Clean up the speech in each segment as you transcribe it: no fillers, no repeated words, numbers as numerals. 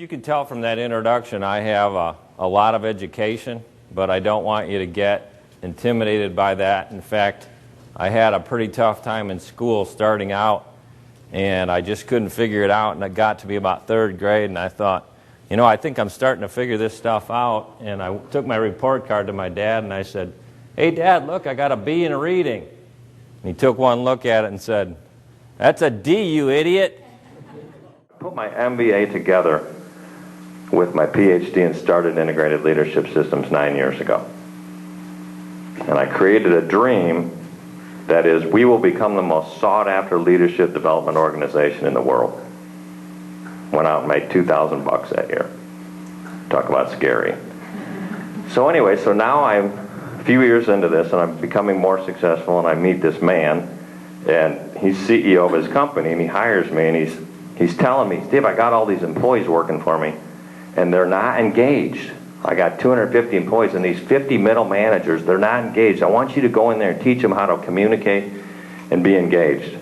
you can tell from that introduction, I have a lot of education, but I don't want you to get intimidated by that. In fact, I had a pretty tough time in school starting out, and I just couldn't figure it out, and it got to be about third grade, and I thought, you know, I think I'm starting to figure this stuff out, and I took my report card to my dad, and I said, "Hey, Dad, look, I got a B in reading." And he took one look at it and said, "That's a D, you idiot." I put my MBA together with my Ph.D. and started Integrated Leadership Systems 9 years ago. And I created a dream that is, we will become the most sought-after leadership development organization in the world. Went out and made $2,000 that year. Talk about scary. So anyway, so now I'm a few years into this, and I'm becoming more successful, and I meet this man, and he's CEO of his company, and he hires me, and he's telling me, "Steve, I got all these employees working for me, and they're not engaged. I got 250 employees, and these 50 middle managers, they're not engaged. I want you to go in there and teach them how to communicate and be engaged."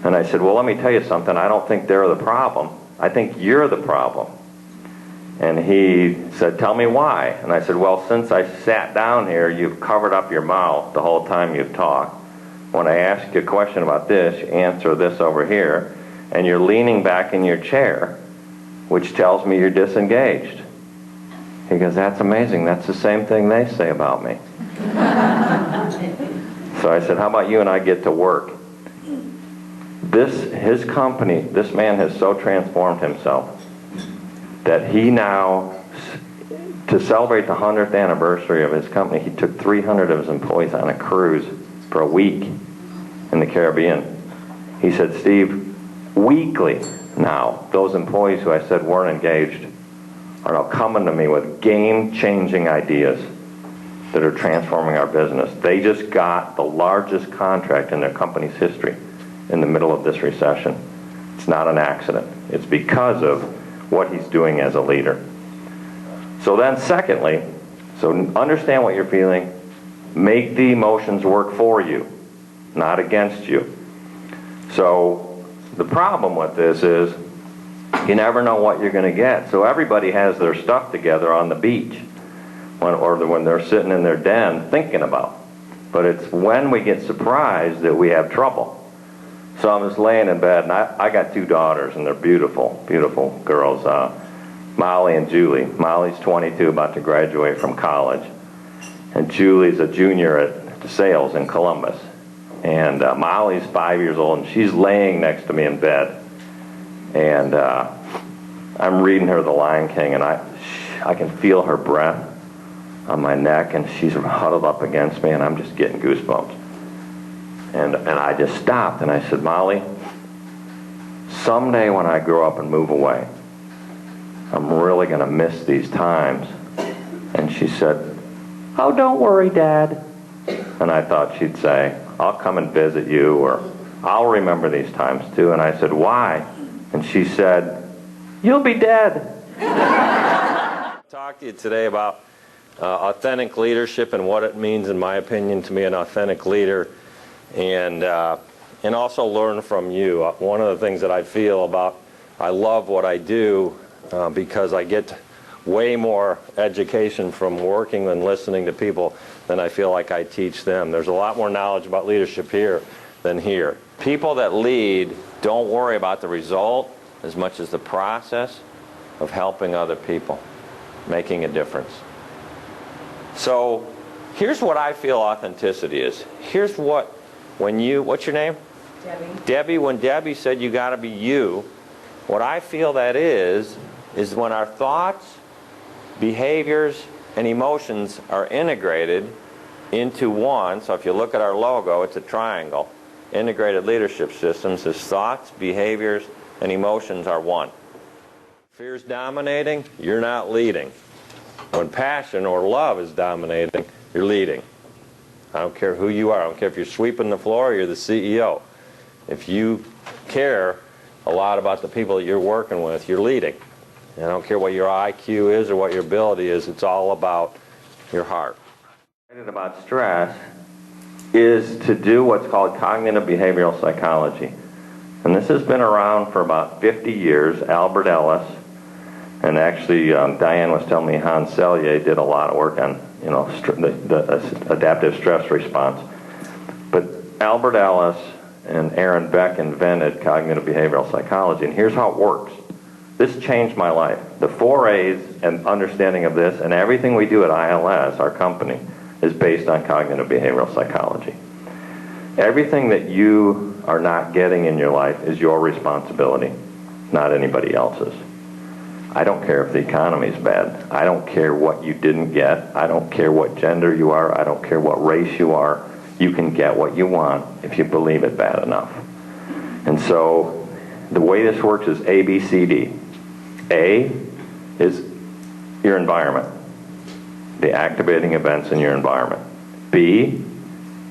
And I said, "Well, let me tell you something. I don't think they're the problem. I think you're the problem." And he said, "Tell me why." And I said, "Well, since I sat down here, you've covered up your mouth the whole time you've talked. When I ask you a question about this, you answer this over here, and you're leaning back in your chair, which tells me you're disengaged." He goes, "That's amazing. That's the same thing they say about me." So I said, "How about you and I get to work?" His company, this man has so transformed himself that he now, to celebrate the 100th anniversary of his company, he took 300 of his employees on a cruise for a week in the Caribbean. He said, "Steve, weekly now, those employees who I said weren't engaged are now coming to me with game-changing ideas that are transforming our business." They just got the largest contract in their company's history in the middle of this recession. It's not an accident. It's because of what he's doing as a leader. So then secondly, so understand what you're feeling. Make the emotions work for you, not against you. So the problem with this is you never know what you're going to get. So everybody has their stuff together on the beach when they're sitting in their den thinking about. But it's when we get surprised that we have trouble. So I'm just laying in bed, and I got two daughters, and they're beautiful, beautiful girls, Molly and Julie. Molly's 22, about to graduate from college, and Julie's a junior at sales in Columbus. And Molly's 5 years old, and she's laying next to me in bed. And I'm reading her The Lion King, and I can feel her breath on my neck, and she's huddled up against me, and I'm just getting goosebumps. And I just stopped, and I said, "Molly, someday when I grow up and move away, I'm really going to miss these times." And she said, "Oh, don't worry, Dad." And I thought she'd say, "I'll come and visit you," or "I'll remember these times too." And I said, "Why?" And she said, "You'll be dead." I'll talk to you today about authentic leadership and what it means, in my opinion, to be an authentic leader, and also learn from you. One of the things that I feel about, I love what I do because I get way more education from working and listening to people than I feel like I teach them. There's a lot more knowledge about leadership here than here. People that lead don't worry about the result as much as the process of helping other people, making a difference. So here's what I feel authenticity is. Here's what, what's your name? Debbie. Debbie, when Debbie said you got to be you, what I feel that is when our thoughts, behaviors, and emotions are integrated into one. So if you look at our logo, it's a triangle. Integrated Leadership Systems is thoughts, behaviors, and emotions are one. Fear's dominating, you're not leading. When passion or love is dominating, you're leading. I don't care who you are. I don't care if you're sweeping the floor or you're the CEO. If you care a lot about the people that you're working with, you're leading. And I don't care what your IQ is or what your ability is, it's all about your heart. About stress is to do what's called cognitive behavioral psychology. And this has been around for about 50 years. Albert Ellis And actually, Diane was telling me Hans Selye did a lot of work on, the adaptive stress response. But Albert Ellis and Aaron Beck invented cognitive behavioral psychology, and here's how it works. This changed my life. The 4 A's and understanding of this, and everything we do at ILS, our company, is based on cognitive behavioral psychology. Everything that you are not getting in your life is your responsibility, not anybody else's. I don't care if the economy is bad. I don't care what you didn't get. I don't care what gender you are. I don't care what race you are. You can get what you want if you believe it bad enough. And so the way this works is A, B, C, D. A is your environment, the activating events in your environment. B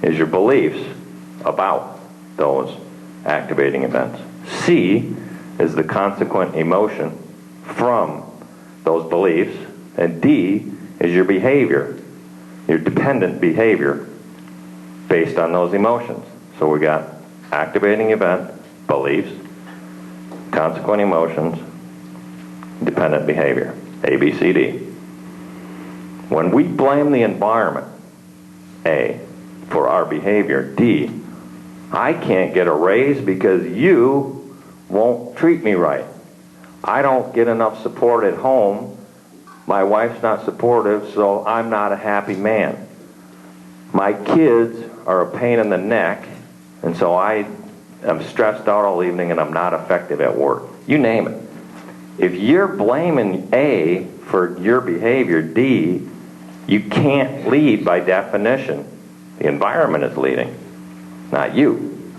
is your beliefs about those activating events. C is the consequent emotion from those beliefs. And D is your behavior, your dependent behavior based on those emotions. So we got activating event, beliefs, consequent emotions, dependent behavior, A, B, C, D. When we blame the environment, A, for our behavior, D, I can't get a raise because you won't treat me right. I don't get enough support at home. My wife's not supportive, so I'm not a happy man. My kids are a pain in the neck, and so I am stressed out all evening and I'm not effective at work. You name it. If you're blaming A for your behavior, D, you can't lead by definition. The environment is leading, not you.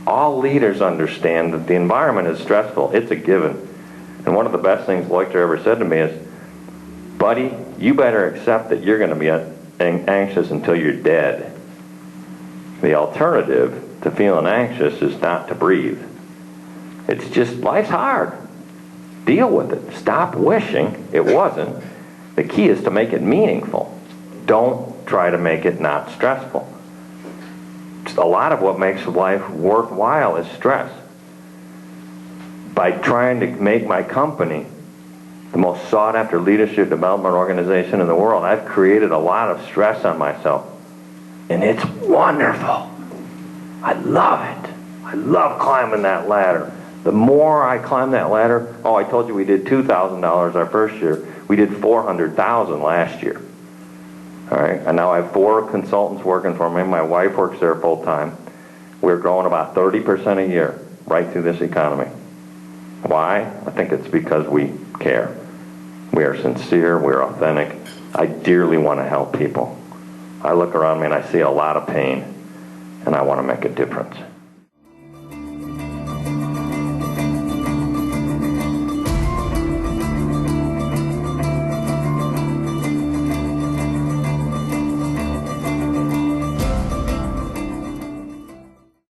All leaders understand that the environment is stressful. It's a given. And one of the best things Leukter ever said to me is, buddy, you better accept that you're going to be anxious until you're dead. The alternative to feeling anxious is not to breathe. It's just, life's hard. Deal with it. Stop wishing it wasn't. The key is to make it meaningful. Don't try to make it not stressful. A lot of what makes life worthwhile is stress. By trying to make my company the most sought-after leadership development organization in the world, I've created a lot of stress on myself. And it's wonderful. I love it. I love climbing that ladder. The more I climb that ladder, I told you we did $2,000 our first year. We did $400,000 last year. All right, and now I have 4 consultants working for me. My wife works there full time. We're growing about 30% a year right through this economy. Why? I think it's because we care. We are sincere. We're authentic. I dearly want to help people. I look around me and I see a lot of pain, and I want to make a difference.